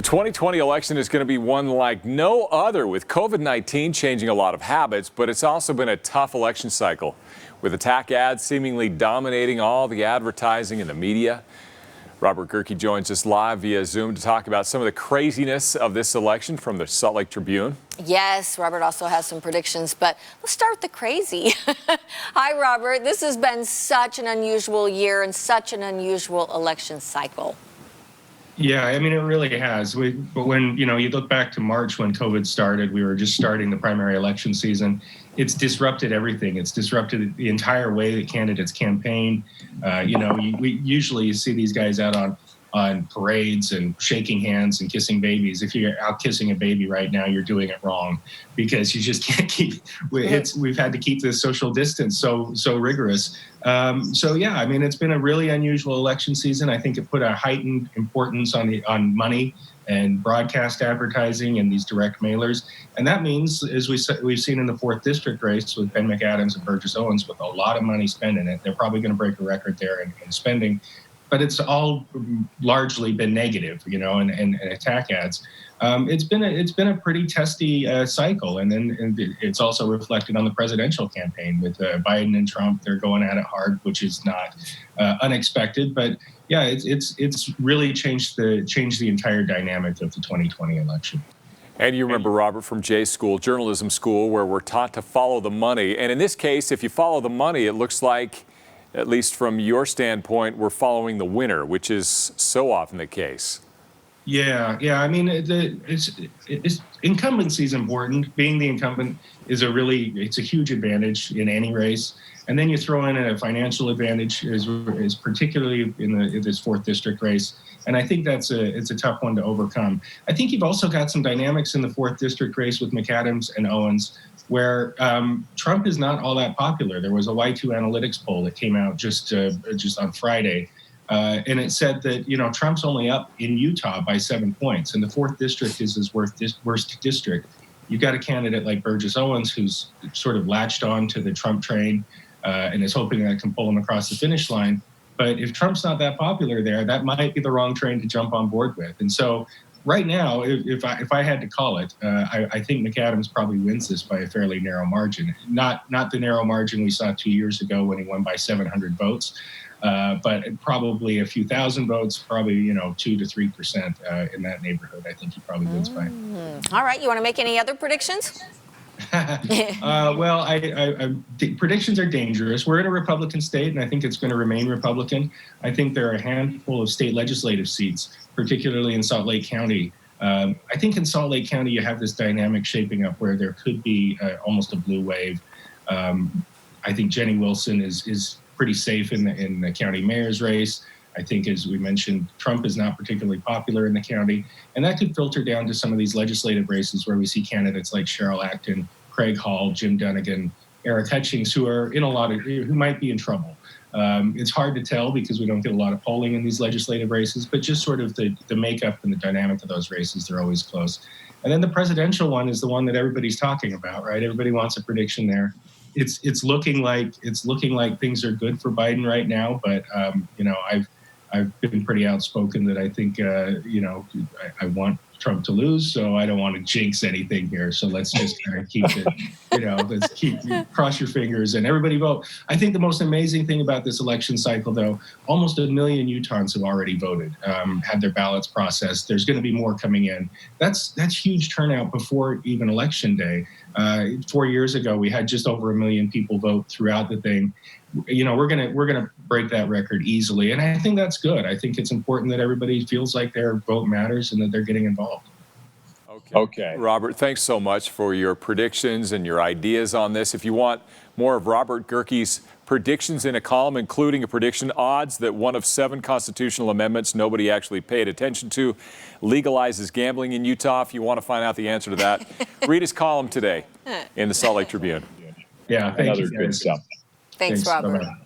The 2020 election is going to be one like no other, with COVID-19 changing a lot of habits, but it's also been a tough election cycle, with attack ads seemingly dominating all the advertising and the media. Robert Gehrke joins us live via Zoom to talk about some of the craziness of this election from the Salt Lake Tribune. Yes, Robert also has some predictions, but let's start with the crazy. Hi, Robert. This has been such an unusual year and such an unusual election cycle. Yeah, I mean, it really has. But when, you look back to March when COVID started, we were just starting the primary election season. It's disrupted everything. It's disrupted the entire way that candidates campaign. You see these guys out on parades and shaking hands and kissing babies. If you're out kissing a baby right now, you're doing it wrong, because you just can't keep. We've had to keep this social distance so rigorous. Yeah, I mean, it's been a really unusual election season. I think it put a heightened importance on money and broadcast advertising and these direct mailers. And that means, as we've seen in the 4th District race with Ben McAdams and Burgess Owens, with a lot of money spent in it, they're probably going to break a record there in spending. But it's all largely been negative, and attack ads. It's been a pretty testy cycle, and then it's also reflected on the presidential campaign with Biden and Trump. They're going at it hard, which is not unexpected. But yeah, it's really changed the entire dynamic of the 2020 election. And you remember, Robert, from Jay's school, journalism school, where we're taught to follow the money. And in this case, if you follow the money, it looks like, at least from your standpoint, we're following the winner, which is so often the case. Yeah. I mean, incumbency is important. Being the incumbent is it's a huge advantage in any race. And then you throw in a financial advantage, is particularly in this 4th District race. And I think it's a tough one to overcome. I think you've also got some dynamics in the 4th District race with McAdams and Owens, where Trump is not all that popular. There was a Y2 Analytics poll that came out just on Friday, and it said that Trump's only up in Utah by 7 points, and the 4th District is his worst district. You've got a candidate like Burgess Owens who's sort of latched on to the Trump train and is hoping that can pull him across the finish line. But if Trump's not that popular there, that might be the wrong train to jump on board with. And so right now, if I had to call it, I think McAdams probably wins this by a fairly narrow margin. Not the narrow margin we saw 2 years ago when he won by 700 votes, but probably a few thousand votes, probably 2 to 3% in that neighborhood. I think he probably wins by. All right, you want to make any other predictions? Well, predictions are dangerous. We're in a Republican state, and I think it's going to remain Republican. I think there are a handful of state legislative seats, particularly in Salt Lake County. I think in Salt Lake County, you have this dynamic shaping up where there could be almost a blue wave. I think Jenny Wilson is pretty safe in the county mayor's race. I think, as we mentioned, Trump is not particularly popular in the county, and that could filter down to some of these legislative races where we see candidates like Cheryl Acton, Craig Hall, Jim Dunnigan, Eric Hutchings, who might be in trouble. It's hard to tell because we don't get a lot of polling in these legislative races, but just sort of the makeup and the dynamic of those races, they're always close. And then the presidential one is the one that everybody's talking about, right? Everybody wants a prediction there. It's looking like things are good for Biden right now, but I've been pretty outspoken that I think, I want Trump to lose, so I don't want to jinx anything here. So let's just kind of keep it, cross your fingers and everybody vote. I think the most amazing thing about this election cycle, though, almost 1 million Utahns have already voted, had their ballots processed. There's going to be more coming in. That's huge turnout before even election day. 4 years ago, we had just over 1 million people vote throughout the thing. We're gonna break that record easily, and I think that's good. I think it's important that everybody feels like their vote matters and that they're getting involved. Okay. Robert, thanks so much for your predictions and your ideas on this. If you want more of Robert Gehrke's predictions in a column, including a prediction odds that one of 7 constitutional amendments nobody actually paid attention to legalizes gambling in Utah, if you want to find out the answer to that, read his column today in the Salt Lake Tribune. Yeah, thank you. Good stuff. Thanks, Robert. Bye-bye.